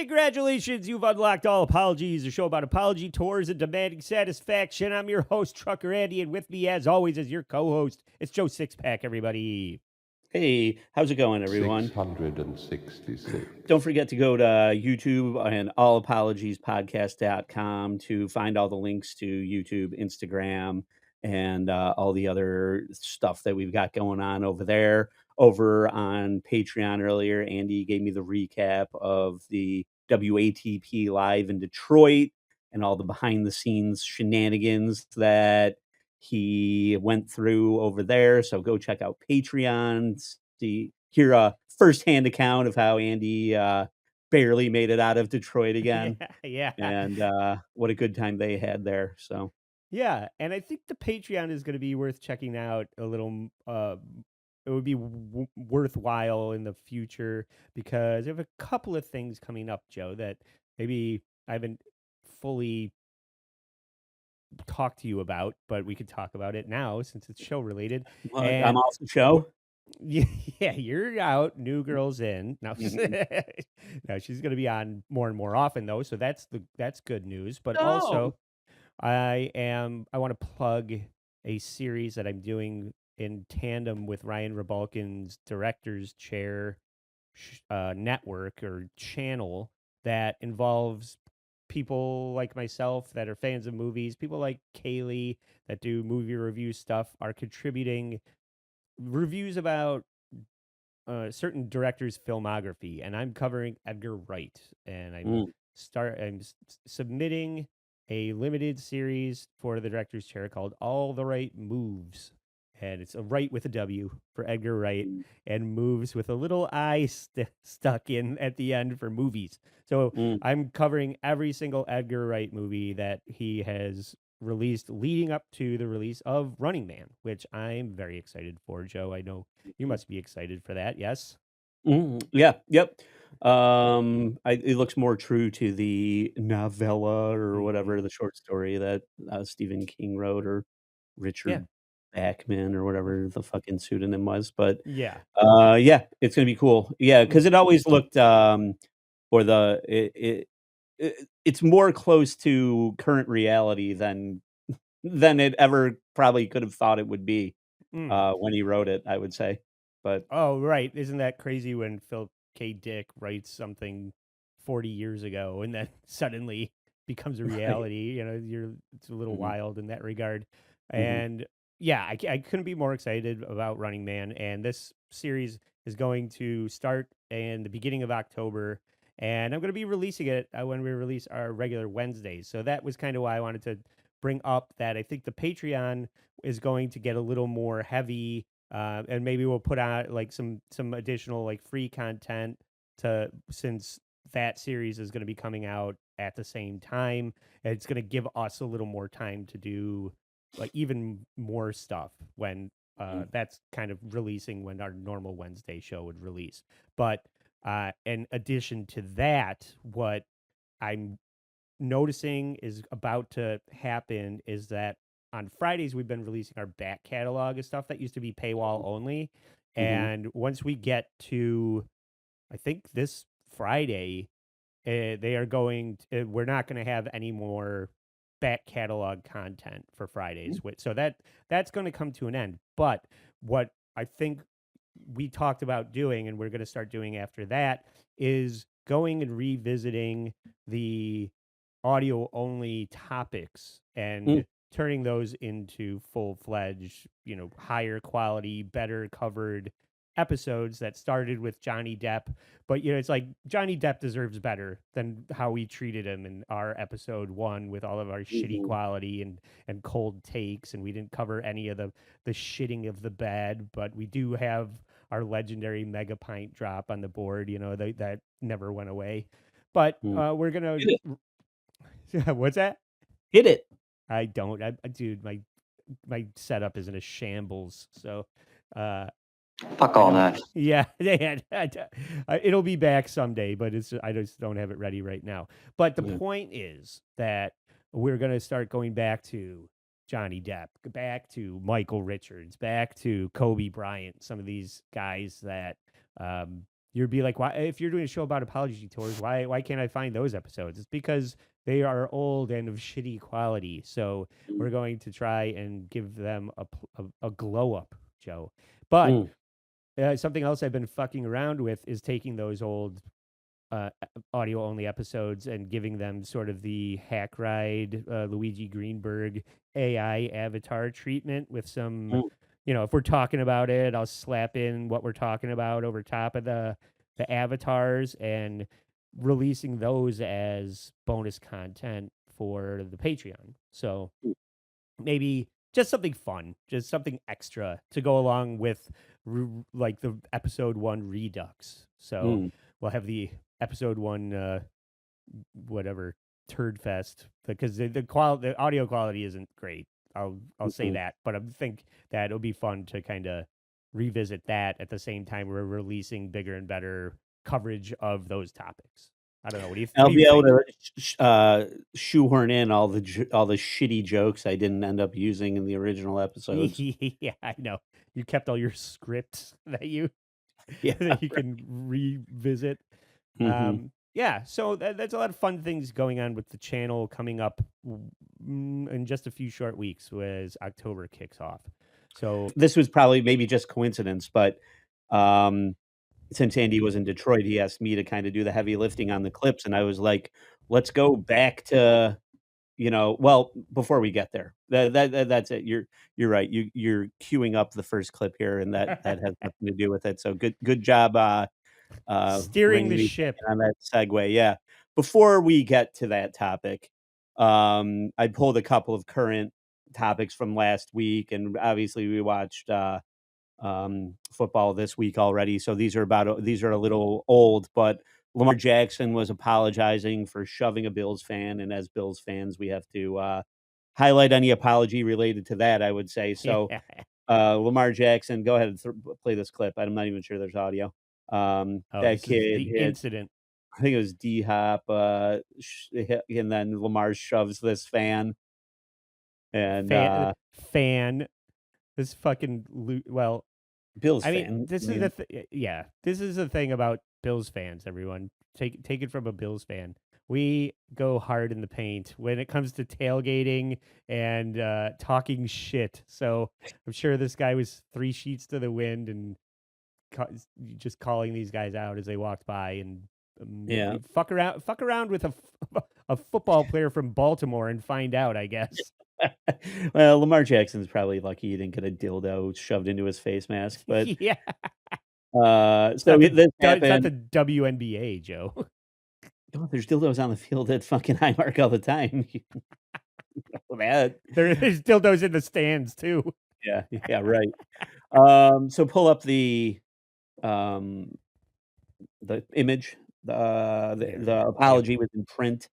Congratulations, you've unlocked All Apologies, a show about apology tours and demanding satisfaction. I'm your host, Trucker Andy, and with me, as always, is your co-host. It's Joe Sixpack, everybody. Hey, how's it going, everyone? 666. Don't forget to go to YouTube and allapologiespodcast.com to find all the links to YouTube, Instagram, and all the other stuff that we've got going on over there. Over on Patreon earlier, Andy gave me the recap of the WATP Live in Detroit and all the behind the scenes shenanigans that he went through over there. So go check out Patreon, hear a firsthand account of how Andy barely made it out of Detroit again. Yeah. And what a good time they had there. So Yeah, and I think the Patreon is going to be worth checking out a little. It would be worthwhile in the future because I have a couple of things coming up, Joe, that maybe I haven't fully talked to you about, but we could talk about it now since it's show related. I'm off the show. Yeah, you're out. New girl's in. No, no, she's going to be on more and more often though, so that's good news. But also, I want to plug a series that I'm doing in tandem with Ryan Rebalkin's Director's Chair network or channel that involves people like myself that are fans of movies, people like Kaylee that do movie review stuff are contributing reviews about certain directors' filmography, and I'm covering Edgar Wright, and I'm submitting a limited series for the director's chair called All the Right Moves. And it's a right with a W for Edgar Wright and moves with a little I stuck in at the end for movies. So I'm covering every single Edgar Wright movie that he has released leading up to the release of Running Man, which I'm very excited for, Joe. I know you must be excited for that. Yes. Yeah. Yep. It looks more true to the novella or whatever, the short story that Stephen King wrote, or Richard Bachman or whatever the fucking pseudonym was. But Yeah. yeah, it's gonna be cool. Yeah, because it always looked or it's more close to current reality than it ever probably could have thought it would be when he wrote it, I would say. But Oh, right. Isn't that crazy when Philip K. Dick writes something 40 years ago and then suddenly becomes a right. reality? You know, it's a little wild in that regard. Mhm. And yeah, I couldn't be more excited about Running Man. And this series is going to start in the beginning of October. And I'm going to be releasing it when we release our regular Wednesdays. So that was kind of why I wanted to bring up that I think the Patreon is going to get a little more heavy, and maybe we'll put out like some additional like free content since that series is going to be coming out at the same time. And it's going to give us a little more time to do like even more stuff when that's kind of releasing when our normal Wednesday show would release. But in addition to that, what I'm noticing is about to happen is that on Fridays we've been releasing our back catalog of stuff that used to be paywall only, and once we get to, I think this Friday, they are going. We're not going to have any more back catalog content for Fridays. So that's going to come to an end. But what I think we talked about doing, and we're going to start doing after that, is going and revisiting the audio only topics and turning those into full-fledged, higher quality, better covered episodes that started with Johnny Depp. But it's like Johnny Depp deserves better than how we treated him in our episode 1 with all of our shitty quality and cold takes, and we didn't cover any of the shitting of the bed, but we do have our legendary mega pint drop on the board, that never went away. But we're gonna what's that? Hit it. I don't. Dude, my setup is in a shambles. So, fuck all that. Yeah, it'll be back someday, but I just don't have it ready right now. But the point is that we're gonna start going back to Johnny Depp, back to Michael Richards, back to Kobe Bryant. Some of these guys that you'd be like, why, if you're doing a show about apology tours, why can't I find those episodes? It's because they are old and of shitty quality. So Mm, we're going to try and give them a glow up, Joe. But mm, something else I've been fucking around with is taking those old audio only episodes and giving them sort of the hack ride Luigi Greenberg AI avatar treatment with some, mm. if we're talking about it, I'll slap in what we're talking about over top of the avatars and releasing those as bonus content for the Patreon. So maybe just something fun, just something extra to go along with like the episode 1 redux. So Mm, we'll have the episode 1 whatever turd fest because the audio quality isn't great. I'll say mhm. that, but I think that it'll be fun to kind of revisit that at the same time we're releasing bigger and better coverage of those topics. I don't know. What I'll do you be able think? to shoehorn in all the shitty jokes I didn't end up using in the original episodes. Yeah, I know. You kept all your scripts that you Yeah, that you right. can revisit. Mhm. Yeah, so that's a lot of fun things going on with the channel coming up in just a few short weeks as October kicks off. So This was probably maybe just coincidence, but, um, since Andy was in Detroit, he asked me to kinda do the heavy lifting on the clips, and I was like, "Let's go back to," well, before we get there, that's it. You're right. You're queuing up the first clip here, and that has nothing to do with it. So good job, steering reining the me back ship. in on that segue, yeah. Before we get to that topic, I pulled a couple of current topics from last week, and obviously we watched, football this week already, so these are a little old, but Lamar Jackson was apologizing for shoving a Bills fan, and as Bills fans, we have to, highlight any apology related to that, I would say. So, Yeah. Lamar Jackson, go ahead and play this clip. I'm not even sure there's audio. Oh, That this is kid the hit, incident. I think it was D-Hop, hit, and then Lamar shoves this fan, and, Fan. This fucking well, Bills I mean, fan, I this is mean, yeah, this is the thing about Bills fans, everyone. Take it from a Bills fan. We go hard in the paint when it comes to tailgating and talking shit. So I'm sure this guy was 3 sheets to the wind and ca- just calling these guys out as they walked by and yeah. you fuck around with a football player from Baltimore and find out, I guess. Well, Lamar Jackson's probably lucky he didn't get a dildo shoved into his face mask, but, Yeah, so this it's not the happened. WNBA, Joe. Oh, there's dildos on the field at fucking Highmark all the time. You know that. There's dildos in the stands too. Yeah, yeah, right. So pull up um, the image. There we The go. Yep. apology was in print,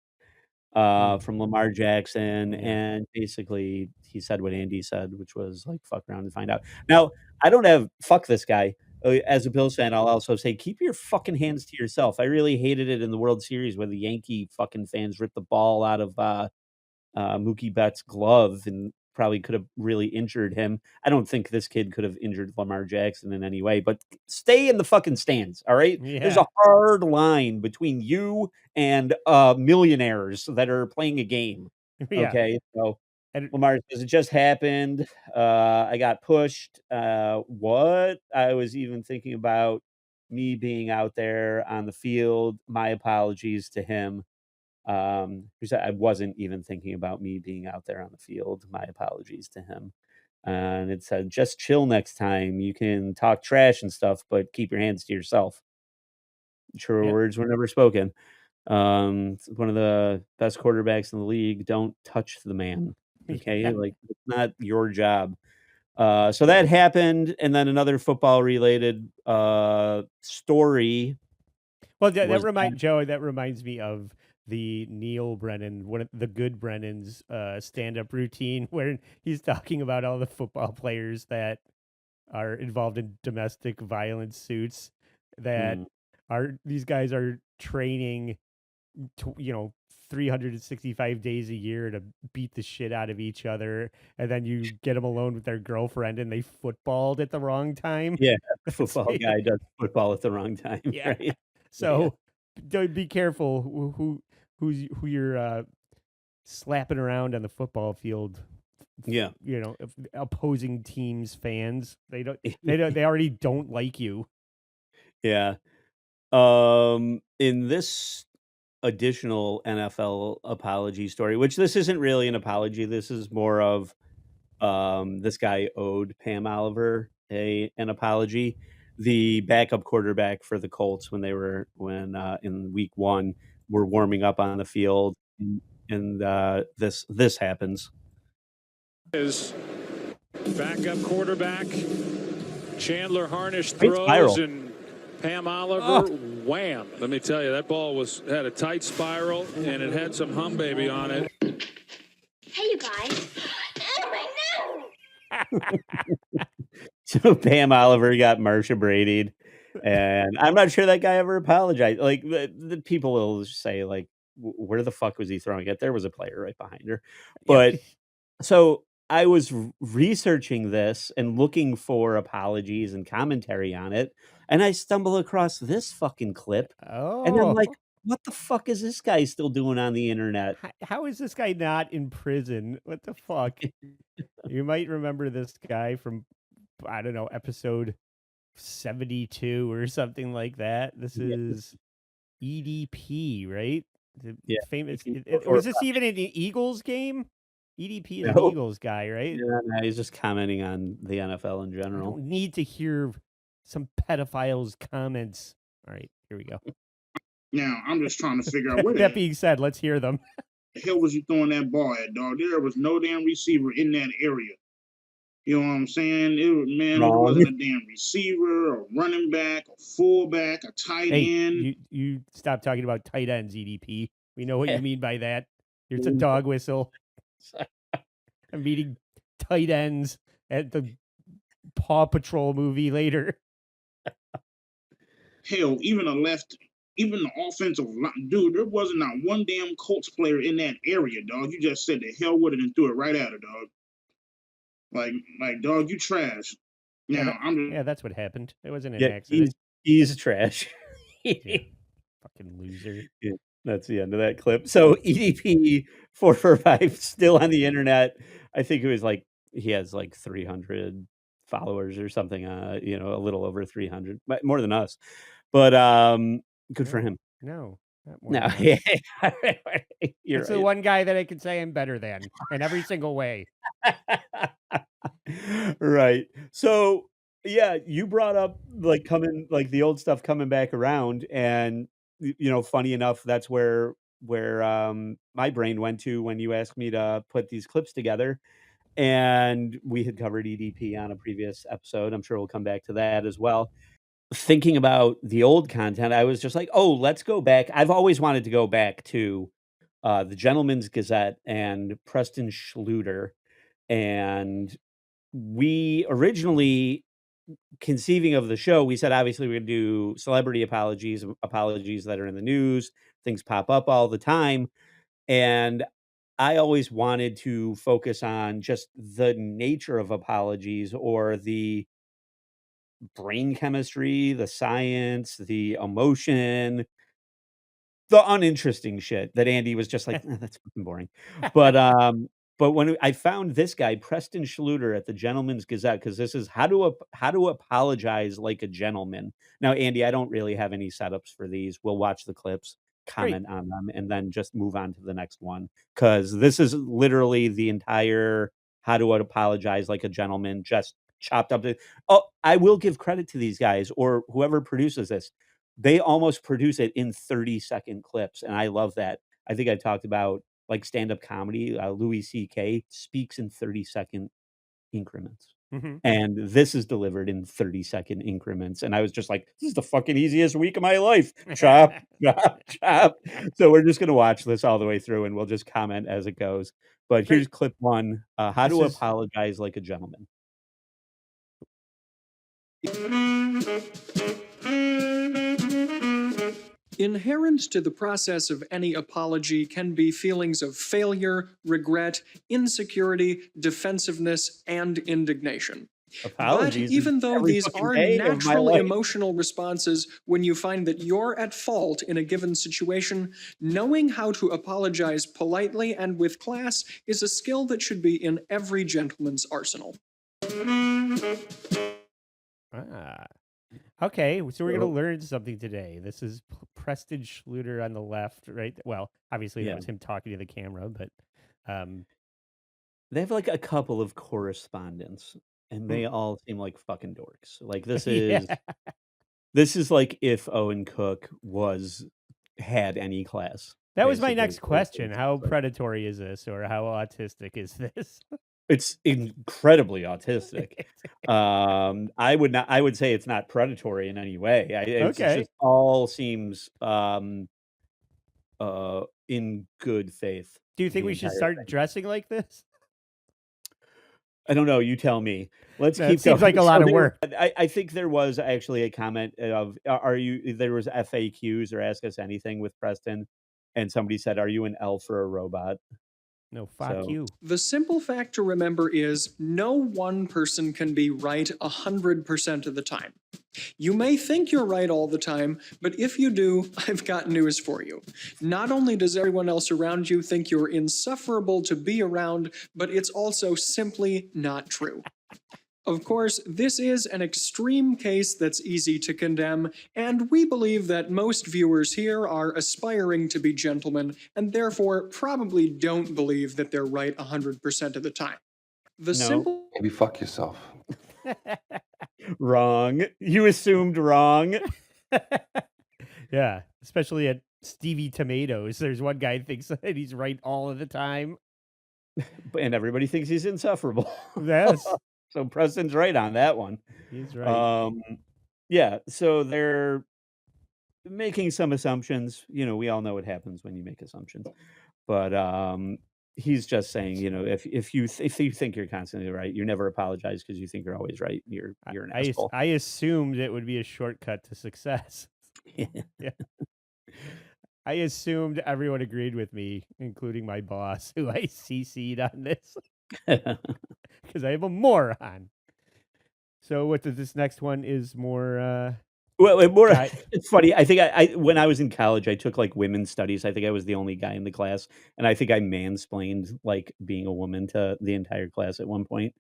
Mm, from Lamar Jackson, yeah. and basically he said what Andy said, which was like, "Fuck around and find out." Now, I don't have fuck this guy. As a Bills fan, I'll also say, keep your fucking hands to yourself. I really hated it in the World Series where the Yankee fucking fans ripped the ball out of, Mookie Betts' glove and probably could have really injured him. I don't think this kid could have injured Lamar Jackson in any way, but stay in the fucking stands, all right? There's Yeah. a hard line between you and, millionaires that are playing a game, Yeah. okay? So, And Lamar says, "It just happened. I got pushed." What? I was even thinking about me being out there on the field. My apologies to him. He said, "I wasn't even thinking about me being out there on the field. My apologies to him." And it said, "Just chill next time. You can talk trash and stuff, but keep your hands to yourself." Truer yeah. words were never spoken. It's one of the best quarterbacks in the league. Don't touch the man. Okay, Yeah. like it's not your job. So that happened, and then another football related story Well, was that. That reminds me of the Neil Brennan, one of the good Brennan's stand-up routine where he's talking about all the football players that are involved in domestic violence suits that Mm, are these guys are training 365 days a year to beat the shit out of each other, and then you get them alone with their girlfriend and they footballed at the wrong time. Yeah, the That's football guy does football at the wrong time, yeah. right? Yeah. So don't be careful who you're slapping around on the football field. Yeah. If opposing teams fans, they already don't like you. Yeah. In this additional NFL apology story, which this isn't really an apology, this is more of this guy owed Pam Oliver an apology. The backup quarterback for the Colts when in week 1 were warming up on the field and this happens. Is backup quarterback Chandler Harnish Great throws spiral. and Pam Oliver wham. Let me tell you, that ball had a tight spiral and it had some hum baby on it. Hey, you guys. Oh, my no. So Pam Oliver got Marsha Brady'd, and I'm not sure that guy ever apologized. Like, the people will say, like, where the fuck was he throwing it? There was a player right behind her. Yeah. But so I was researching this and looking for apologies and commentary on it, and I stumble across this fucking clip, and I'm like, Oh, "What the fuck is this guy still doing on the internet?" how is this guy not in prison? What the fuck? You might remember this guy from, I don't know, episode 72 or something like that. This Yeah, is EDP, right? The yeah. famous. Or Was this even an Eagles game? EDP is an no. Eagles guy, right? Yeah, no, he's just commenting on the NFL in I general. don't need to hear some pedophile's comments. All right, here we go. Now, I'm just trying to figure out where That the being said, let's hear them. hell was you throwing that ball at, dog? There was no damn receiver in that area. You know what I'm saying? It Wrong. wasn't a damn receiver, a running back, a fullback, a tight Hey, end. you stop talking about tight ends, EDP. We know what you mean by that. It's a Mm. dog whistle. I'm meeting tight ends at the Paw Patrol movie later. Hell, even the offensive line. Dude, there wasn't not one damn Colts player in that area, dog. You just said the hell with it and threw it right at her, dog. Like, dog, you trash. Now, Yeah, that's what happened. It wasn't an Yeah, accident. he's trash. Yeah. Fucking loser. Yeah, that's the end of that clip. So EDP 445 still on the internet. I think it was like he has like 300 followers or something. A little over 300, but more than us. But good for him. No, not more No, than us. you're It's the right. one guy that I can say I'm better than in every single way. Right. So, yeah, you brought up like the old stuff coming back around, and funny enough, that's where my brain went to when you asked me to put these clips together. And we had covered EDP on a previous episode. I'm sure we'll come back to that as well. Thinking about the old content, I was just like, "Oh, let's go back." I've always wanted to go back to the Gentleman's Gazette and Preston Schluter, and we originally conceiving of the show, we said obviously we're gonna do celebrity apologies that are in the news. Things pop up all the time, and I always wanted to focus on just the nature of apologies or the brain chemistry, the science, the emotion, the uninteresting shit that Andy was just like, That's fucking boring." But, but when I found this guy, Preston Schluter at the Gentleman's Gazette, because this is how to apologize like a gentleman. Now, Andy, I don't really have any setups for these. We'll watch the clips, Great. comment on them, and then just move on to the next one. Because this is literally the entire how to apologize like a gentleman, just chopped up. Oh, I will give credit to these guys or whoever produces this. They almost produce it in 30-second clips, and I love that. I think I talked about, like, stand-up comedy, Louis CK speaks in 30-second increments, Mhm. and this is delivered in 30-second increments, and I was just like, "This is the fucking easiest week of my life." Chop, chop, chop. So we're just gonna watch this all the way through, and we'll just comment as it goes. But Great. here's clip 1, how This to is apologize like a gentleman. Inherent to the process of any apology can be feelings of failure, regret, insecurity, defensiveness, and indignation. But Apologies is even though every these fucking are day of my natural life. emotional responses when you find that you're at fault in a given situation, knowing how to apologize politely and with class is a skill that should be in every gentleman's arsenal. Ah. Okay, so we're gonna So learn something today. This is Preston Schluter on the left, right? Well, obviously that yeah. was him talking to the camera, but um, They have, like, a couple of correspondents, and mm, they all seem like fucking dorks. Like, yeah, this is like if Owen Cook had any class, that was my basically, next is what question. it How seems like. predatory is this, or how autistic is this? It's incredibly autistic. I would say it's not predatory in any way. It's Okay. just all seems, in good faith, Do you think the we should entire start thing. dressing like this? I don't know, you tell me. Let's That keep seems going. like a lot of work. I think there was actually a comment of, are you there was FAQs or ask us anything with Preston, and somebody said, "Are you an elf or a robot?" No, fuck So, you. The simple fact to remember is no one person can be right 100% of the time. You may think you're right all the time, but if you do, I've got news for you. Not only does everyone else around you think you're insufferable to be around, but it's also simply not true. Of course, this is an extreme case that's easy to condemn, and we believe that most viewers here are aspiring to be gentlemen and therefore probably don't believe that they're right 100% of the time. The no, simple Maybe fuck yourself. wrong. You assumed wrong. Yeah, especially at Stevie Tomatoes. There's one guy thinks that he's right all of the time. And everybody thinks he's insufferable. Yes, So Preston's right on that one. he's right. Yeah, so they're making some assumptions. We all know what happens when you make assumptions. But, he's just saying, if you think you're constantly right, you never apologize because you think you're always right. You're an asshole. I assumed it would be a shortcut to success. Yeah. I assumed everyone agreed with me, including my boss, who I CC'd on this because I am a moron. So this next one is more Well, guy. it's funny. I think I when I was in college, I took, like, women's studies. I think I was the only guy in the class, and I think I mansplained, like, being a woman to the entire class at one point.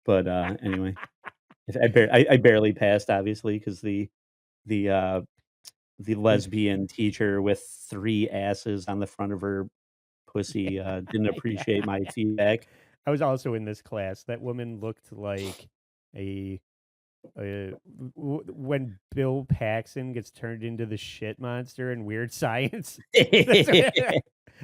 But, anyway, I barely passed, obviously, because the, uh, the lesbian teacher with 3 asses on the front of her pussy, didn't appreciate my feedback. I was also in this class. That woman looked like a when Bill Paxton gets turned into the shit monster in Weird Science. That's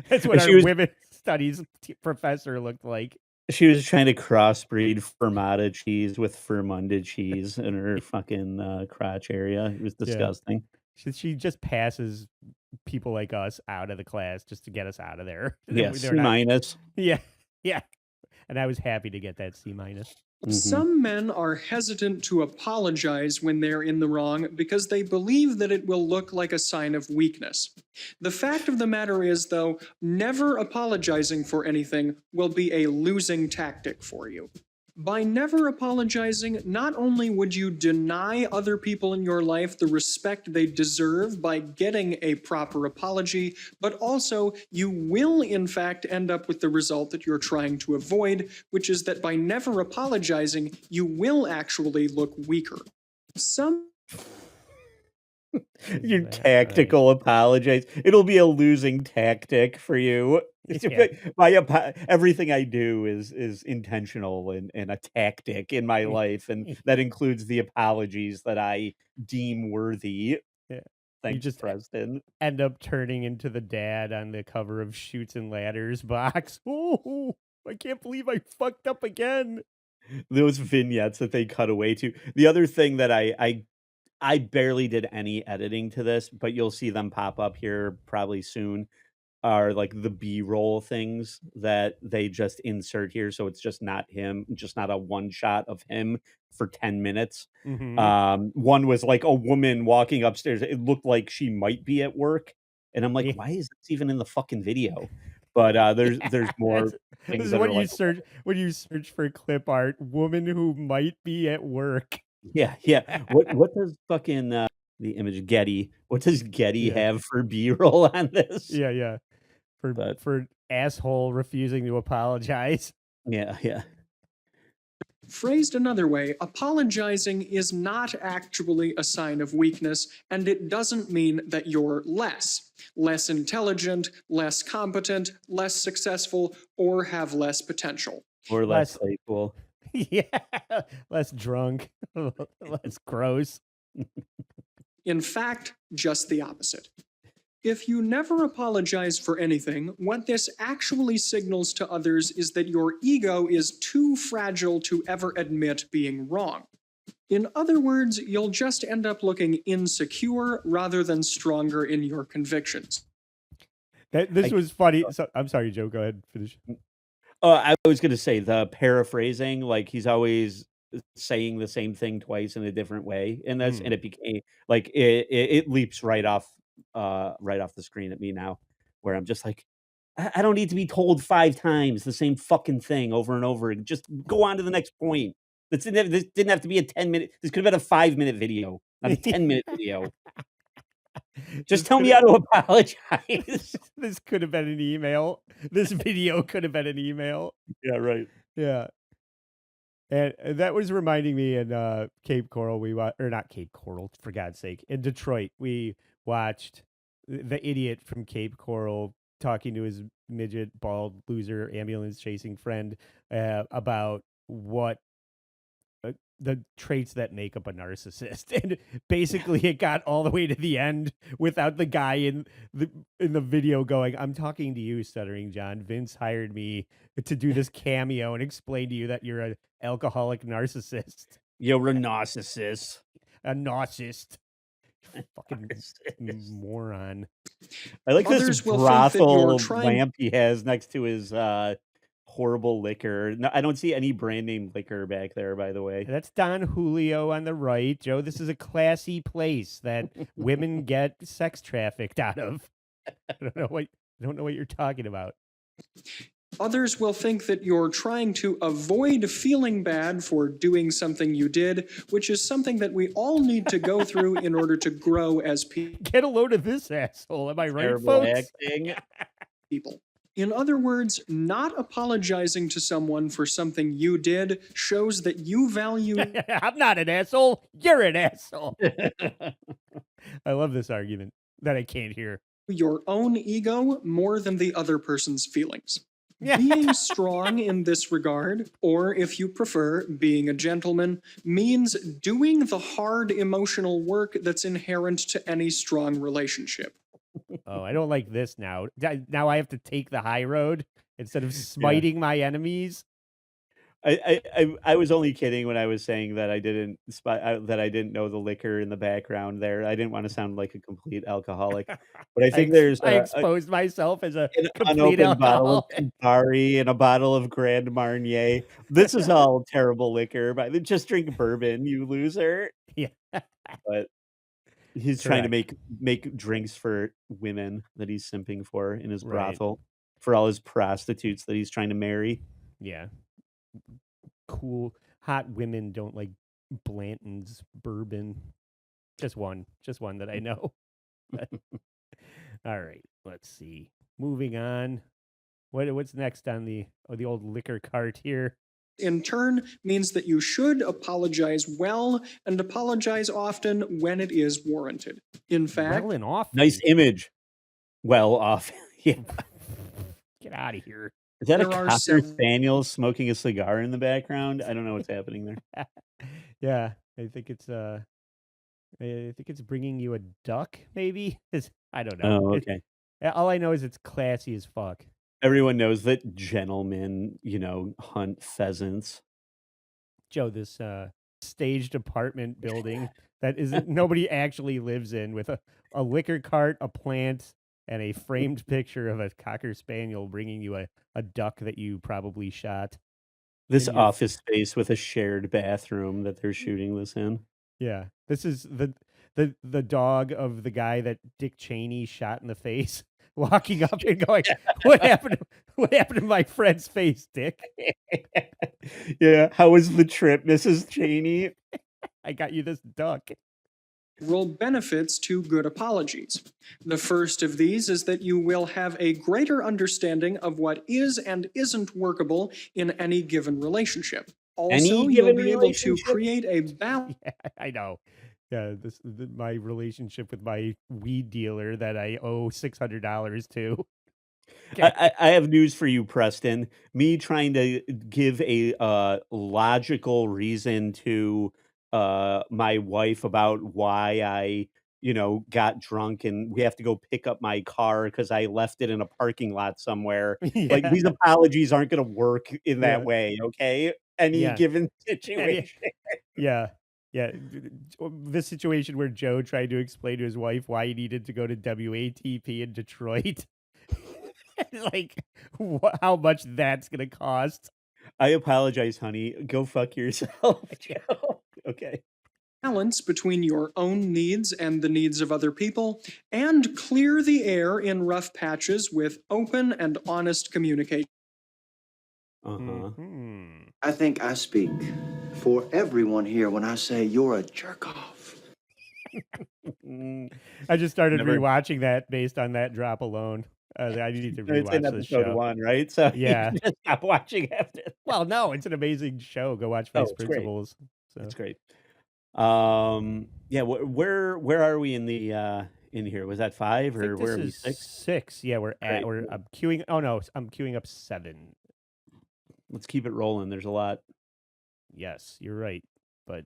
that's what And our women studies professor looked like. she was trying to crossbreed Fermata cheese with Fermunda cheese in her fucking, crotch area. It was Yeah, disgusting. she just passes people like us out of the class just to get us out of there. Yeah, They're C not. minus. Yeah, yeah. And I was happy to get that C minus. Mhm. Some men are hesitant to apologize when they're in the wrong because they believe that it will look like a sign of weakness. The fact of the matter is, though, never apologizing for anything will be a losing tactic for you. By never apologizing, not only would you deny other people in your life the respect they deserve by getting a proper apology, but also you will in fact end up with the result that you're trying to avoid, which is that by never apologizing, you will actually look weaker. Some Your That's right. tactical apologize. It'll be a losing tactic for you. Yeah. Everything I do is intentional and a tactic in my life, and that includes the apologies that I deem worthy. Yeah. You Thanks, just Preston. end up turning into the dad on the cover of Shoots and Ladders box. Oh, I can't believe I fucked up again. Those vignettes that they cut away to. The other thing that I barely did any editing to this, but you'll see them pop up here probably soon. are like the B-roll things that they just insert here, so it's just not him, just not a one shot of him for 10 minutes. Mhm. One was like a woman walking upstairs. It looked like she might be at work, and I'm like, Yeah. "Why is this even in the fucking video?" But, there's Yeah, more this things is that what are you like, search when you search for clip art, woman who might be at work. yeah, yeah. What does fucking, the image Getty, what does Getty Yeah. have for B-roll on this? Yeah, yeah. But For asshole refusing to apologize. yeah, yeah. Phrased another way, apologizing is not actually a sign of weakness, and it doesn't mean that you're less intelligent, less competent, less successful, or have less potential. Or less Less Claypool. yeah, less drunk, less gross. In fact, just the opposite. If you never apologize for anything, what this actually signals to others is that your ego is too fragile to ever admit being wrong. In other words, you'll just end up looking insecure rather than stronger in your convictions. This I was funny. So, I'm sorry, Joe. Go ahead. Finish. I was gonna say the paraphrasing, like, he's always saying the same thing twice in a different way in this, Mm. and it became like, it leaps right off the screen at me now, where I'm just like, I don't need to be told 5 times the same fucking thing over and over, and just go on to the next point. This didn't have to be a 10-minute. This could have been a 5-minute video, not a 10-minute video. Just This tell could me how to apologize. this could have been an email. This video could have been an email. Yeah, right. Yeah. And that was reminding me in Cape Coral, or not Cape Coral, for God's sake, in Detroit, we watched the idiot from Cape Coral talking to his midget, bald, loser, ambulance chasing friend about what the traits that make up a narcissist. And basically, it got all the way to the end without the guy in the video going, "I'm talking to you, stuttering John. Vince hired me to do this cameo and explain to you that you're an alcoholic narcissist, You're a narcissist. a narcissist, fucking Narcissist. moron." I like this Others will think that you're brothel trying. lamp he has next to his, horrible liquor. No, I don't see any brand name liquor back there, by the way. That's Don Julio on the right, Joe. This is a classy place that women get sex trafficked out of. I don't know what you're talking about. Others will think that you're trying to avoid feeling bad for doing something you did, which is something that we all need to go through in order to grow as Get a load of this asshole. Am I right, Terrible folks? acting. people. In other words, not apologizing to someone for something you did shows that you value I'm not an asshole. You're an asshole. I love this argument that I can't hear. your own ego more than the other person's feelings. Yeah. Being strong in this regard, or if you prefer, being a gentleman, means doing the hard emotional work that's inherent to any strong relationship. Oh, I don't like this now. Now I have to take the high road instead of Yeah. smiting my enemies. I was only kidding when I was saying that I didn't that I didn't know the liquor in the background there. I didn't wanna sound like a complete alcoholic, but I think there's I exposed myself as a an complete unopened bottle of alcoholic. Campari and a bottle of Grand Marnier. This is all terrible liquor, but just drink bourbon, you loser. Yeah. But he's trying to Correct. make drinks for women that he's simping for in his Right. brothel, for all his prostitutes that he's trying to marry. Yeah. Cool. Hot women don't like Blanton's bourbon. Just one that I know. All right. Let's see. Moving on. What's next on the old liquor cart here? In turn, means that you should apologize well and apologize often when it is warranted. In fact, Well and off. Nice image. Well off. Yeah. Get out of here. Is that a There are Cocker several- Spaniel smoking a cigar in the background? I don't know what's happening there. Yeah, I think it's bringing you a duck. Maybe I don't know. Oh, okay. All I know is it's classy as fuck. Everyone knows that gentlemen, hunt pheasants. Joe, this staged apartment building that isn't nobody actually lives in with a liquor cart, a plant, and a framed picture of a Cocker Spaniel bringing you a duck that you probably shot This in your office space with a shared bathroom that they're shooting this in. yeah. This is the dog of the guy that Dick Cheney shot in the face, walking up and going, What happened to my friend's face, Dick? Yeah, how was the trip, Mrs. Cheney? I got you this duck." benefits to good apologies. The first of these is that you will have a greater understanding of what is and isn't workable in any given relationship. Also, Any you'll given be able to relationship? create a balance. Yeah, I know. Yeah, my relationship with my weed dealer that I owe $600 to. Okay. I have news for you, Preston. Me trying to give a logical reason to my wife about why I, got drunk and we have to go pick up my car because I left it in a parking lot somewhere. Like Yeah, these apologies aren't going to work in that yeah, way, okay? Any yeah. given And yeah, situation. yeah, yeah. The situation where Joe tried to explain to his wife why he needed to go to WATP in Detroit. Like, how much that's gonna cost. I apologize, honey. Go fuck yourself, Joe. Okay. Balance between your own needs and the needs of other people, and clear the air in rough patches with open and honest communication. Uh-huh. Mhm. I think I speak for everyone here when I say you're a jerk off. I just started Never rewatching that based on that drop alone. I need to It's in rewatch this episode show. 1, right? So you Yeah. can just stop watching after that. Well, no, it's an amazing show. Go watch Oh, Vice it's great. Principals. So It's great. Yeah, where are we in here? Was that 5 I or think where this are we, is 6? 6. Yeah, Great. I'm queuing. Oh no, I'm queuing up 7. Let's keep it rolling. There's a lot. Yes, you're right. But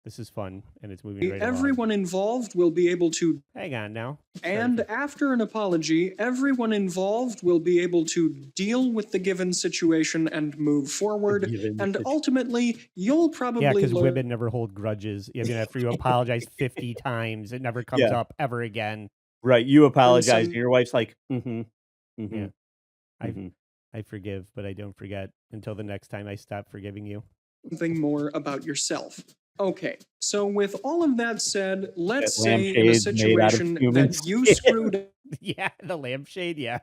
this is fun and it's moving right along. Everyone involved will be able to, Hang on now. and after an apology, everyone involved will be able to deal with the given situation and move forward. Given And situ- ultimately, you'll Yeah, probably because learn. women never hold grudges. Even after you apologize 50 times, it never comes Yeah, up ever again. right. You apologize, and some your wife's like, Yeah, mhm. I forgive, but I don't forget until the next time I stop forgiving you. something more about yourself. Okay, so with all of that said, let's That say in a lampshade's made out of situation human that you skin. screwed Yeah, the lampshade. Yeah.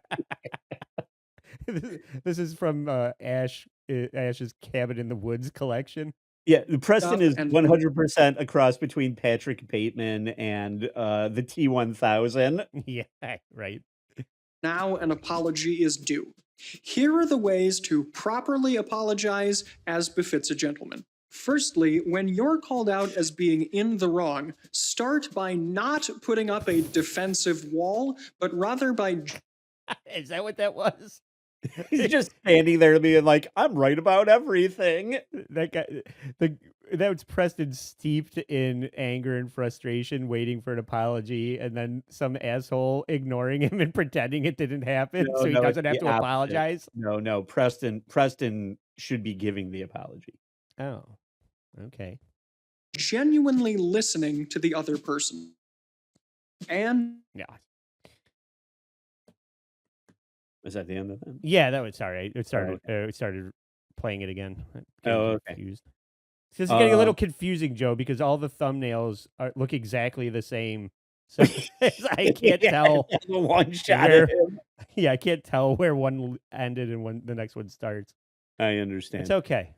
This is from Ash's Cabin in the Woods collection. Yeah, Preston up is and 100% a cross between Patrick Bateman and the T-1000. Yeah, right. now an apology is due. Here are the ways to properly apologize as befits a gentleman. Firstly, when you're called out as being in the wrong, start by not putting up a defensive wall, but rather by Is that what that was? He's just standing there being like, "I'm right about everything." That guy, that was Preston steeped in anger and frustration, waiting for an apology, and then some asshole ignoring him and pretending it didn't happen, No, so he no, it's doesn't have the to opposite. apologize. No, Preston should be giving the apology. Oh, okay. genuinely listening to the other person. And Yeah, Is that the end of that? yeah. That was sorry. It started. okay. It started playing it again. I'm Oh, getting okay. confused. This is getting a Uh, little confusing, Joe, because all the thumbnails look exactly the same. So I can't yeah, tell the one shot where. of him. Yeah, I can't tell where one ended and when the next one starts. I It's understand. okay.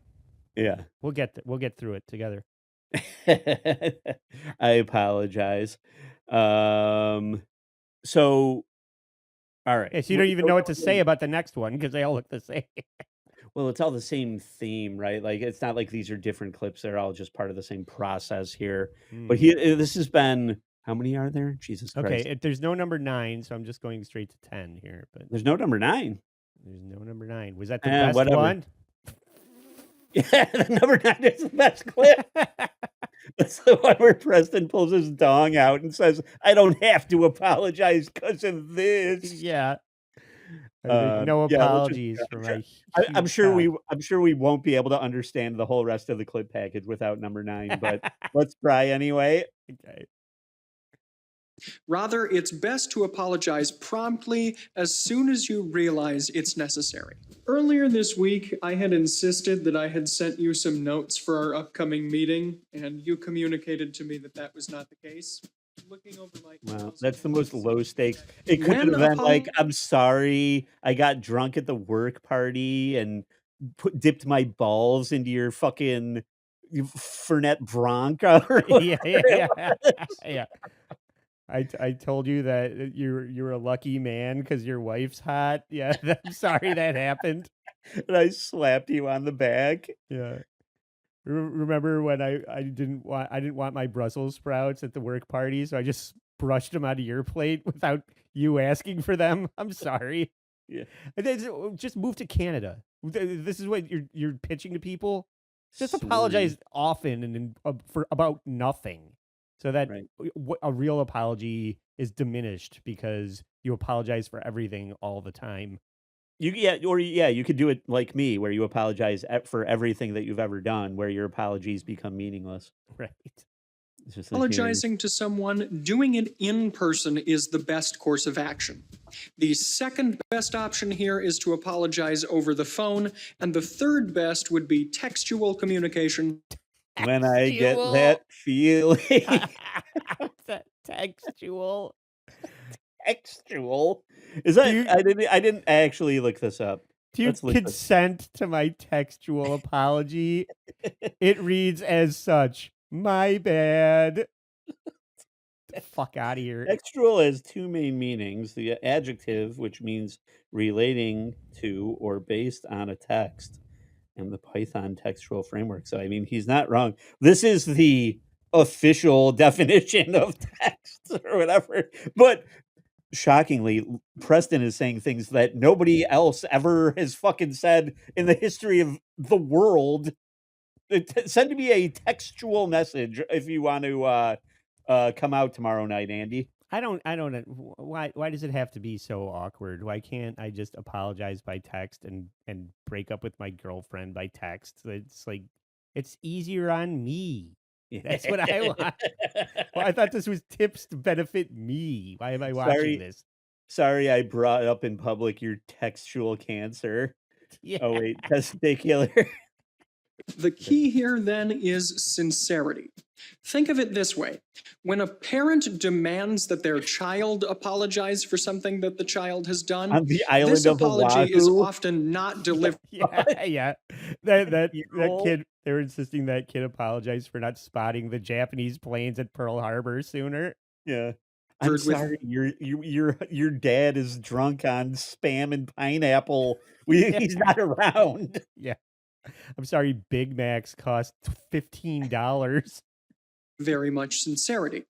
Yeah. We'll get through it together. I apologize. So, all right. Yeah, so you don't even know what to say about the next one because they all look the same. Well, it's all the same theme, right? Like, it's not like these are different clips. They're all just part of the same process here. But this has been, how many are there? Jesus Christ. Okay, there's no number 9, so I'm just going straight to 10 here. But There's no number 9. there's no number 9. Was that the best Whatever. one? Yeah, the number 9 is the best clip. That's the one where Preston pulls his dong out and says, "I don't have to apologize because of this." Yeah. I make no Yeah, apologies for my I'm huge sure cock. I'm sure we won't be able to understand the whole rest of the clip package without number 9, but let's try anyway. Okay. Rather, it's best to apologize promptly as soon as you realize it's necessary. Earlier this week, I had insisted that I had sent you some notes for our upcoming meeting, and you communicated to me that that was not the case. Looking over my Wow, emails, that's I the most noticed low stakes. It could when have been like, "I'm sorry, I got drunk at the work party and dipped my balls into your fucking Fernet Branca," or Yeah, whatever yeah, it yeah, was. yeah. I told you that you're a lucky man because your wife's hot. Yeah, I'm sorry that happened. And I slapped you on the back. Yeah. Remember when I didn't want my Brussels sprouts at the work party, so I just brushed them out of your plate without you asking for them. I'm sorry. Yeah. And then just move to Canada. This is what you're pitching to people. Just Sweet. apologize often and for about nothing, so that Right. a real apology is diminished because you apologize for everything all the time. You could do it like me, where you apologize for everything that you've ever done, where your apologies become meaningless. Right. It's just like you're apologizing to someone, doing it in person is the best course of action. The second best option here is to apologize over the phone, and the third best would be textual communication. when I get Textual. that feeling. Textual. Textual. Is Do that you I didn't actually look this up. do you Let's look this consent to my textual apology? It reads as such. My bad. The fuck out of here. Textual has two main meanings. The adjective, which means relating to or based on a text, and the Python textual framework. So, I mean, he's not wrong. This is the official definition of text or whatever. But shockingly, Preston is saying things that nobody else ever has fucking said in the history of the world. Send me a textual message if you want to come out tomorrow night, Andy. I don't why does it have to be so awkward? Why can't I just apologize by text and break up with my girlfriend by text? It's like it's easier on me. That's what I want. Well, I thought this was tips to benefit me. Why am I watching Sorry, this? sorry, I brought up in public your textual cancer. Yeah. Oh wait, testicular. The key here then is sincerity. Think of it this way. When a parent demands that their child apologize for something that the child has done, On the this island of apology is Oahu. often not delivered. Yeah, yeah. That Year-old. kid, they were insisting that kid apologize for not spotting the Japanese planes at Pearl Harbor sooner. Yeah. I'm with- sorry, your dad is drunk on Spam and pineapple. He's not around. Yeah. I'm sorry, Big Macs cost $15. Very much sincerity.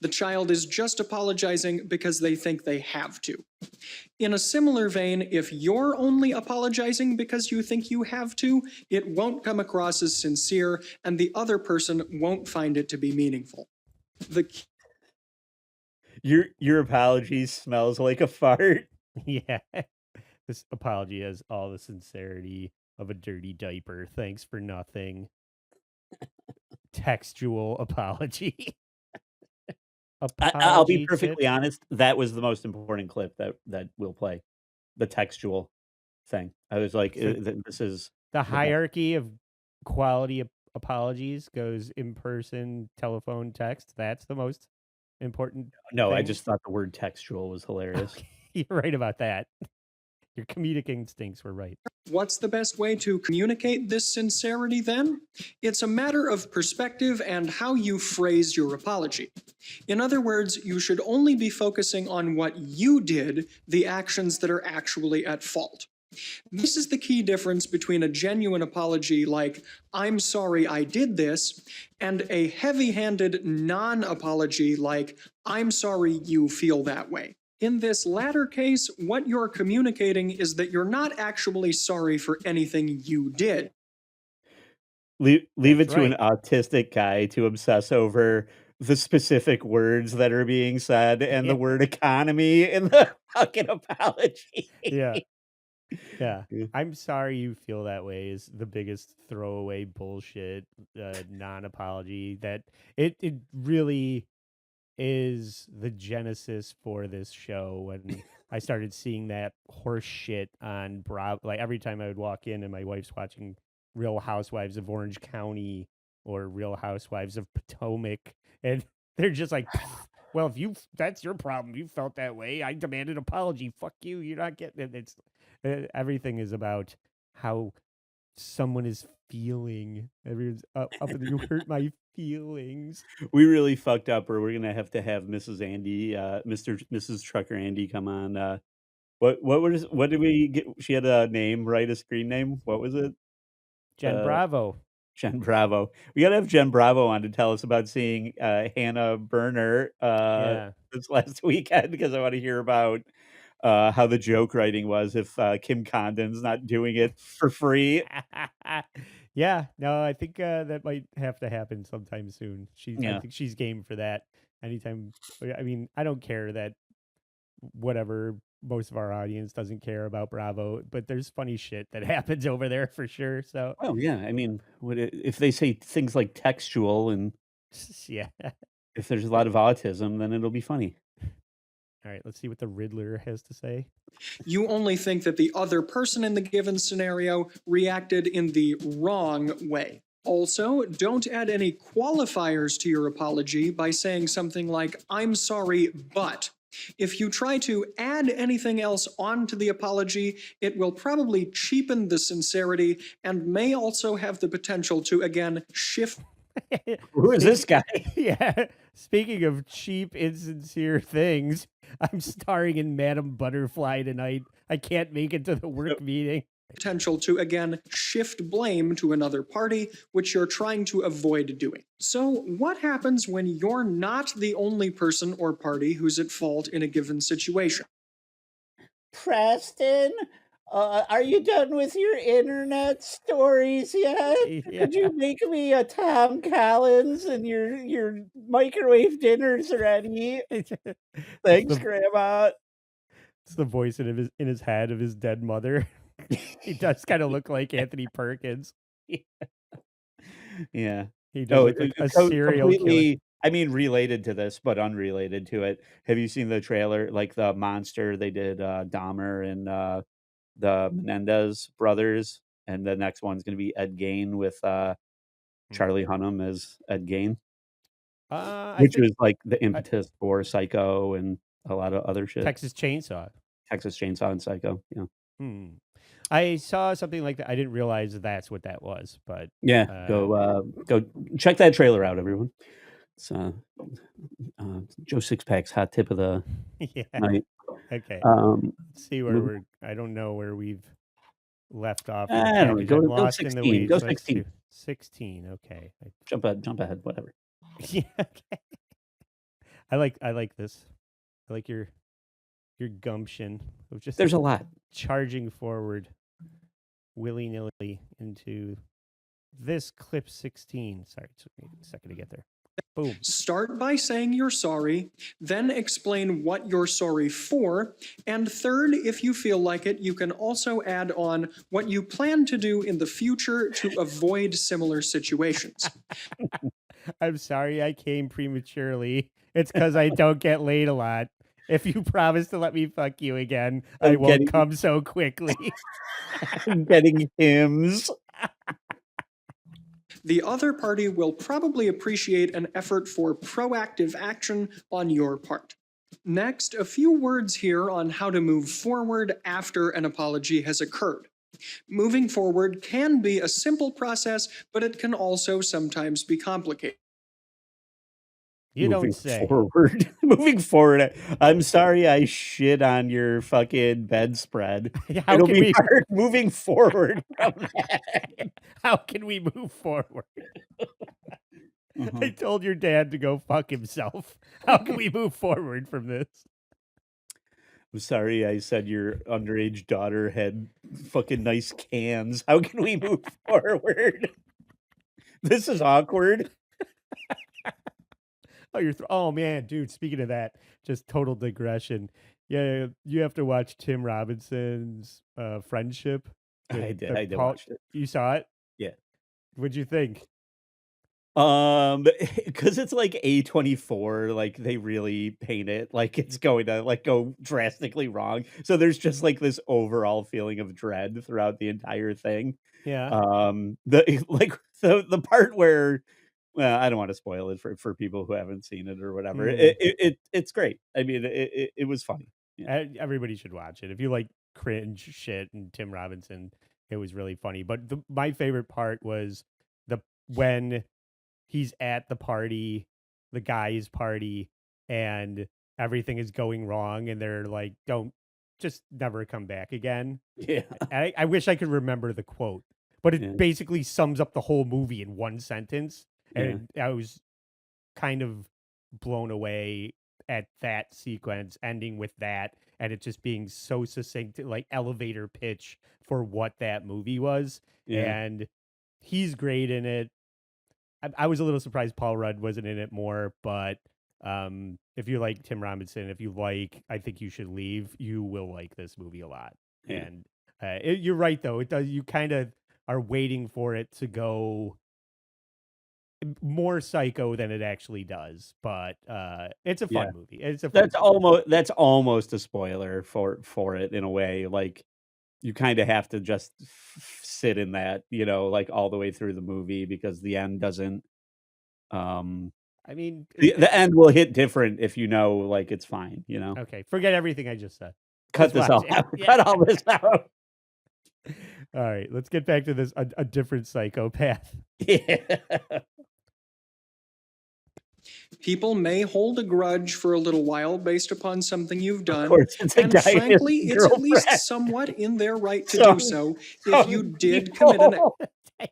The child is just apologizing because they think they have to. In a similar vein, if you're only apologizing because you think you have to, it won't come across as sincere, and the other person won't find it to be meaningful. Your apology smells like a fart. Yeah. This apology has all the sincerity of a dirty diaper. Thanks for nothing. Textual apology. I'll be Apology perfectly tip. honest, that was the most important clip that we'll play. The textual thing. I was like, So this is the the best. hierarchy of quality apologies goes in person, telephone, text. That's the most important No, I thing. just thought the word textual was hilarious. Okay, you're right about that. Your comedic instincts were right. What's the best way to communicate this sincerity then? It's a matter of perspective and how you phrase your apology. In other words, you should only be focusing on what you did, the actions that are actually at fault. This is the key difference between a genuine apology like, I'm sorry I did this, and a heavy-handed non-apology like, I'm sorry you feel that way. In this latter case, what you're communicating is that you're not actually sorry for anything you did. Leave it That's to an right. autistic guy to obsess over the specific words that are being said and the Yeah. word economy in the fucking apology. Yeah. Yeah. Yeah. I'm sorry you feel that way is the biggest throwaway bullshit non-apology that it really is the genesis for this show when I started seeing that horse shit on Bravo. Like every time I would walk in and my wife's watching Real Housewives of Orange County or Real Housewives of Potomac, and they're just like, well, if that's your problem. You felt that way. I demand an apology. Fuck you. You're not getting it. It's everything is about how someone is feeling. Everyone's up and you hurt my feelings. We really fucked up, or we're gonna have to have Mrs. Andy, Mrs. Trucker Andy come on. What did we get? She had a name, right? A screen name. What was it? Jen Uh, Bravo. Jen Bravo. We gotta have Jen Bravo on to tell us about seeing Hannah Berner Yeah. this last weekend because I want to hear about how the joke writing was if Kim Condon's not doing it for free. Yeah, no, I think that might have to happen sometime soon. I Yeah. think she's game for that. Anytime, I mean, I don't care that whatever most of our audience doesn't care about Bravo, but there's funny shit that happens over there for sure. So, Well, yeah. I mean, if they say things like textual and yeah. if there's a lot of autism, then it'll be funny. All right, let's see what the Riddler has to say. You only think that the other person in the given scenario reacted in the wrong way. Also, don't add any qualifiers to your apology by saying something like, I'm sorry, but. If you try to add anything else onto the apology, it will probably cheapen the sincerity and may also have the potential to, again, shift. Who is this guy? Yeah. Speaking of cheap, insincere things, I'm starring in Madam Butterfly tonight. I can't make it to the work meeting. Potential to, again, shift blame to another party, which you're trying to avoid doing. So, what happens when you're not the only person or party who's at fault in a given situation? Preston, are you done with your internet stories yet? Yeah. Could you make me a Tom Collins and your microwave dinner's ready? Thanks, Grandma. It's the voice in his head of his dead mother. He does kind of look like Anthony Perkins. Yeah. He does look like a serial killer. Completely, I mean, related to this, but unrelated to it. Have you seen the trailer? Like the monster they did, Dahmer and the Menendez brothers, and the next one's gonna be Ed Gein with Charlie Hunnam as Ed Gein, I which think was like the impetus for Psycho and a lot of other shit. Texas Chainsaw. Texas Chainsaw and Psycho. Yeah. I saw something like that. I didn't realize that's what that was, but Yeah. Go check that trailer out, everyone. It's Joe Sixpack's hot tip of the yeah. night. Okay. Um, Let's see where I don't know where we've left off. I don't know. I'm Go lost 16. in the weeds. Go Let's 16. do 16. Okay. Jump ahead, whatever. Yeah. Okay. I like this. I like your gumption of just There's a lot. charging forward willy-nilly into this clip 16. Sorry, it took me a second to get there. Boom. Start by saying you're sorry, then explain what you're sorry for, and third, if you feel like it, you can also add on what you plan to do in the future to avoid similar situations. I'm sorry I came prematurely. It's because I don't get laid a lot. If you promise to let me fuck you again, I won't come so quickly. I'm getting hymns. The other party will probably appreciate an effort for proactive action on your part. Next, a few words here on how to move forward after an apology has occurred. Moving forward can be a simple process, but it can also sometimes be complicated. You don't say. Forward. Moving forward. I'm sorry I shit on your fucking bedspread. It'll be hard moving forward from that. How can we move forward? I told your dad to go fuck himself. How can we move forward from this? I'm sorry I said your underage daughter had fucking nice cans. How can we move forward? This is awkward. Oh, oh man, dude, speaking of that, just total digression. Yeah, you have to watch Tim Robinson's Friendship. I did watch it. You saw it? Yeah. What'd you think? Because it's like A24, like they really paint it like it's going to like go drastically wrong. So there's just like this overall feeling of dread throughout the entire thing. Yeah. The like the part where, well, I don't want to spoil it for people who haven't seen it or whatever. It's great. I mean, it was funny. Yeah. Everybody should watch it. If you like cringe shit and Tim Robinson, it was really funny. But my favorite part was when he's at the party, the guy's party, and everything is going wrong, and they're like, "Don't just never come back again." Yeah. I wish I could remember the quote, but it Yeah. basically sums up the whole movie in one sentence, Yeah. and I was kind of blown away at that sequence ending with that, and it just being so succinct, like elevator pitch for what that movie was. Yeah. And he's great in it. I was a little surprised Paul Rudd wasn't in it more, but if you like Tim Robinson, if you like I Think You Should Leave, you will like this movie a lot. Yeah. And you're right, though. It does. You kind of are waiting for it to go more psycho than it actually does, but it's a fun Yeah. movie. It's a fun That's almost a spoiler for it in a way. Like you kind of have to just sit in that, like all the way through the movie because the end doesn't. I mean, The end will hit different if you know, like it's fine. okay, forget everything I just said. Cut Just this watch all it. out. Yeah. Cut all this out. All right, let's get back to this a different psychopath. Yeah. People may hold a grudge for a little while based upon something you've Of done. course, it's a And guy and his frankly, it's at least girlfriend. somewhat in their right to Some- do so if some you did commit an people.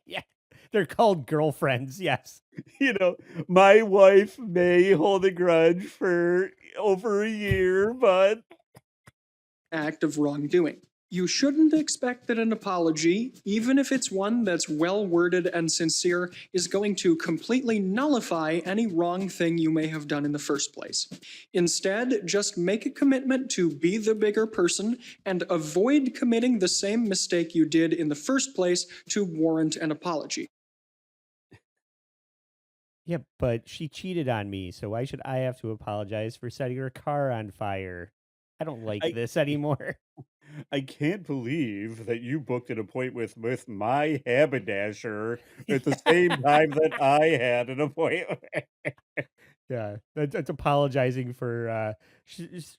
Yeah, they're called girlfriends. Yes. My wife may hold a grudge for over a year, but act of wrongdoing. You shouldn't expect that an apology, even if it's one that's well worded and sincere, is going to completely nullify any wrong thing you may have done in the first place. Instead, just make a commitment to be the bigger person and avoid committing the same mistake you did in the first place to warrant an apology. Yeah, but she cheated on me, so why should I have to apologize for setting her car on fire? I don't like I- this anymore. I can't believe that you booked an appointment with my haberdasher at the same time that I had an appointment. Yeah, that's apologizing for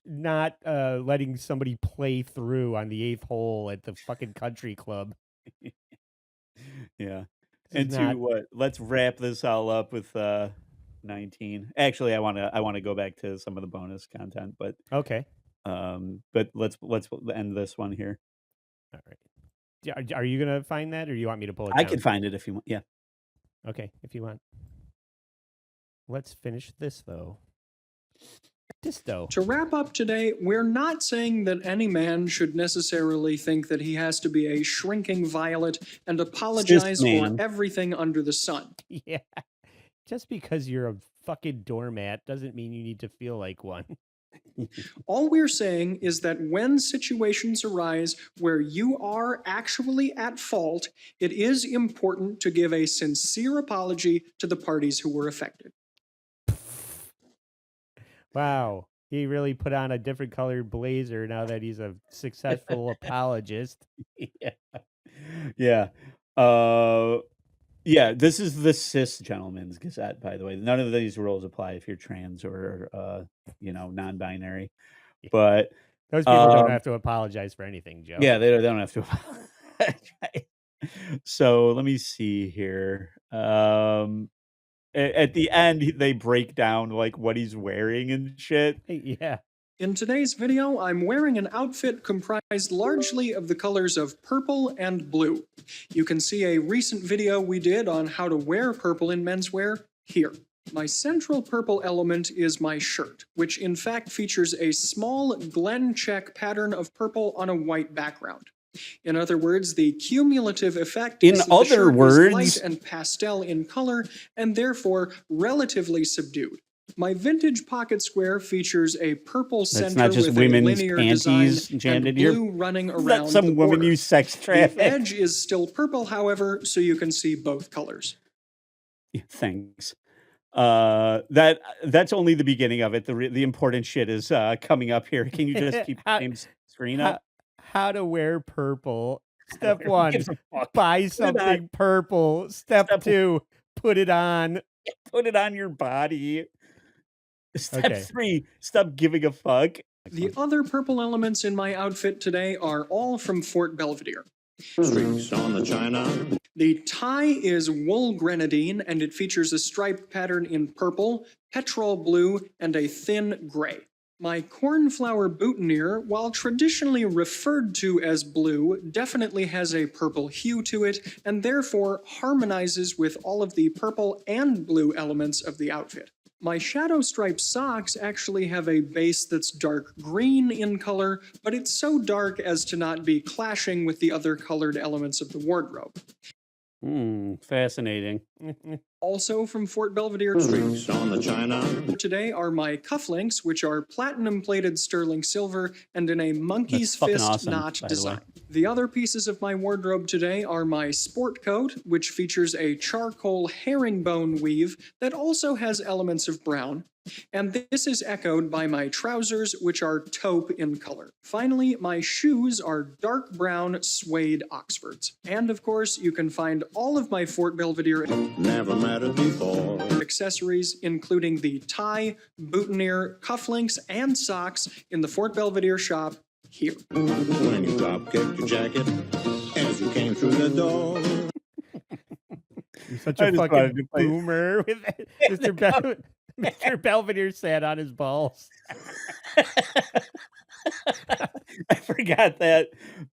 not letting somebody play through on the 8th hole at the fucking country club. Yeah. This And is to not- what? Let's wrap this all up with 19. Actually, I want to go back to some of the bonus content, but Okay. let's end this one here. All right. Are you gonna find that, or you want me to pull it I down? can find it if you want. Yeah. Okay, if you want. Let's finish this though. To wrap up today, we're not saying that any man should necessarily think that he has to be a shrinking violet and apologize for man. everything under the sun. Yeah. Just because you're a fucking doormat doesn't mean you need to feel like one. All we're saying is that when situations arise where you are actually at fault, it is important to give a sincere apology to the parties who were affected. Wow. He really put on a different colored blazer now that he's a successful apologist. Yeah. Yeah. Yeah, this is the cis gentleman's Gazette, by the way. None of these rules apply if you're trans or non-binary. But Those people don't have to apologize for anything, Joe. yeah, they don't have to apologize. So let me see here. At the end, they break down like what he's wearing and shit. Yeah. In today's video, I'm wearing an outfit comprised largely of the colors of purple and blue. You can see a recent video we did on how to wear purple in menswear here. My central purple element is my shirt, which in fact features a small Glen check pattern of purple on a white background. In other words, the cumulative effect In is that the other shirt is words- light and pastel in color and therefore relatively subdued. My vintage pocket square features a purple center not just with a women's linear panties design jammed and in here. blue running around Let some the woman border. use sex The traffic. edge is still purple, however, so you can see both colors. Yeah, thanks. That's only the beginning of it. The important shit is coming up here. Can you just keep the how, same screen how, up? how to wear purple. I don't Step know, who one, gives a fuck? buy Put it on. something purple. Step Step two, put it on. Put it on your body. Step Okay. 3, stop giving a fuck. The other purple elements in my outfit today are all from Fort Belvedere. Streaks on the china. The tie is wool grenadine, and it features a striped pattern in purple, petrol blue, and a thin gray. My cornflower boutonniere, while traditionally referred to as blue, definitely has a purple hue to it, and therefore harmonizes with all of the purple and blue elements of the outfit. My shadow striped socks actually have a base that's dark green in color, but it's so dark as to not be clashing with the other colored elements of the wardrobe. Fascinating. Also from Fort Belvedere, Streaks on the china. today are my cufflinks, which are platinum plated sterling silver and in a monkey's That's fucking fist awesome, knot by the way. design. The other pieces of my wardrobe today are my sport coat, which features a charcoal herringbone weave that also has elements of brown. And this is echoed by my trousers, which are taupe in color. Finally, my shoes are dark brown suede Oxfords. And of course, you can find all of my Fort Belvedere Never mattered before. accessories, including the tie, boutonniere, cufflinks, and socks in the Fort Belvedere shop here. When you drop kicked your jacket as you came through the door. You're such I a just fucking wanted to play- boomer. With Mr. Belvedere sat on his balls. I forgot that,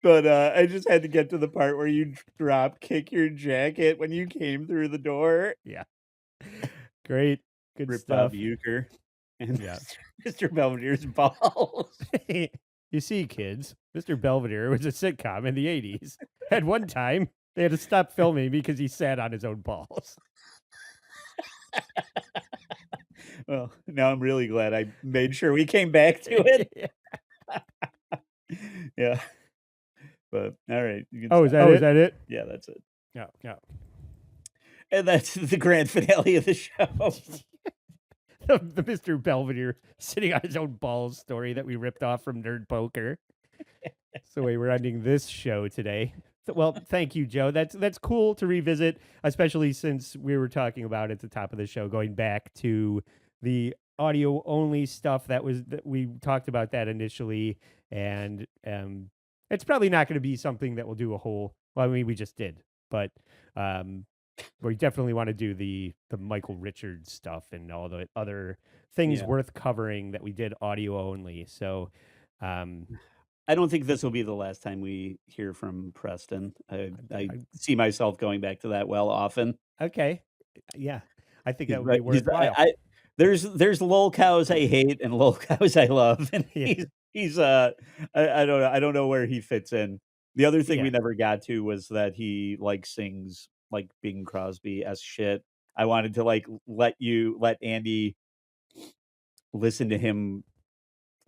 but I just had to get to the part where you drop kick your jacket when you came through the door. Yeah. Great. Good Rip stuff. Bob Euchre and Yeah. Mr. Belvedere's balls. You see, kids, Mr. Belvedere was a sitcom in the 80s. At one time, they had to stop filming because he sat on his own balls. Well, now I'm really glad I made sure we came back to it. Yeah. But all right. You can Oh, is stop. that it? Yeah, that's it. No, no. And that's the grand finale of the show. The Mr. Belvedere sitting on his own balls story that we ripped off from Nerd Poker. That's the way we're ending this show today. Well, thank you, Joe. That's cool to revisit, especially since we were talking about at the top of the show, going back to the audio only stuff that we talked about that initially, and it's probably not going to be something that we'll do a whole. Well, I mean, we just did, but we definitely want to do the Michael Richards stuff and all the other things worth covering that we did audio only. So. I don't think this will be the last time we hear from Preston. I see myself going back to that often. Okay. Yeah. I think He's that would be right. worthwhile. There's lol cows I hate and lol cows I love, and Yeah. he's I don't know where he fits in. The other thing we Yeah. never got to was that he sings like Bing Crosby as shit. I wanted to let Andy listen to him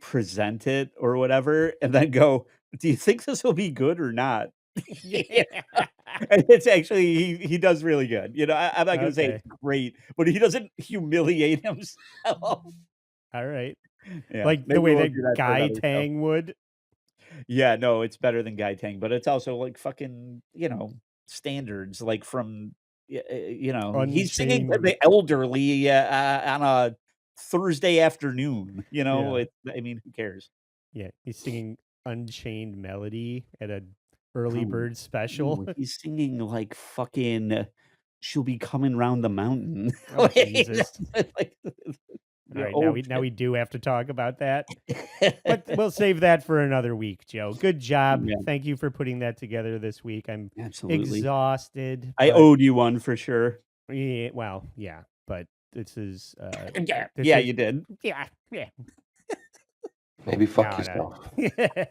present it or whatever, and then go, do you think this will be good or not? Yeah. And it's actually he does really good. I'm not gonna say Okay. it's great, but he doesn't humiliate himself. All right. Yeah, Like the maybe way we'll that do that for Guy another show. Tang would. Yeah, no, it's better than Guy Tang, but it's also like fucking, standards like from he's singing to Unchained. the elderly on a Thursday afternoon. Yeah. I mean, who cares? Yeah. He's singing Unchained Melody at a early No, bird special. no, he's singing like fucking "She'll Be Coming Round the Mountain." Oh, Jesus. Like, All right. old Now we do have to talk about that. But we'll save that for another week, Joe. Good job. Yeah. Thank you for putting that together this week. I'm Absolutely. exhausted. I but- owed you one for sure. Yeah, well, yeah, but this is Yeah, this yeah, is- you did. yeah. Maybe fuck No, no. yourself.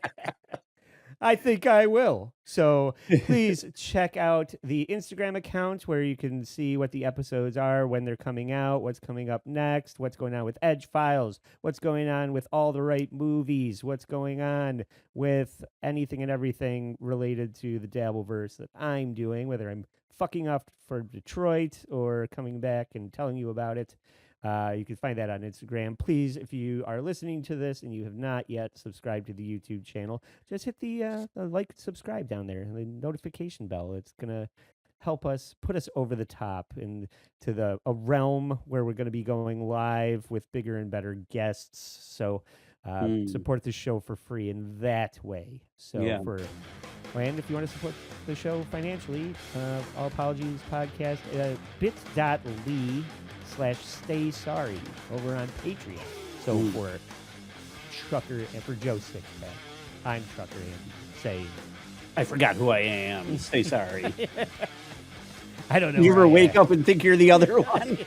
I think I will. So please check out the Instagram account where you can see what the episodes are, when they're coming out, what's coming up next, what's going on with Edge Files, what's going on with All the Right Movies, what's going on with anything and everything related to the Dabbleverse that I'm doing, whether I'm fucking up for Detroit or coming back and telling you about it. You can find that on Instagram. Please, if you are listening to this and you have not yet subscribed to the YouTube channel, just hit the like, subscribe down there, and the notification bell. It's gonna help us put us over the top into a realm where we're gonna be going live with bigger and better guests. So support the show for free in that way. So and if you want to support the show financially, All Apologies Podcast, bit.ly/stay sorry over on Patreon. So for Trucker and for Joe Sixpack, I'm Trucker Andy saying, I forgot who I am. Stay sorry. I don't know. You ever wake up and think you're the other one?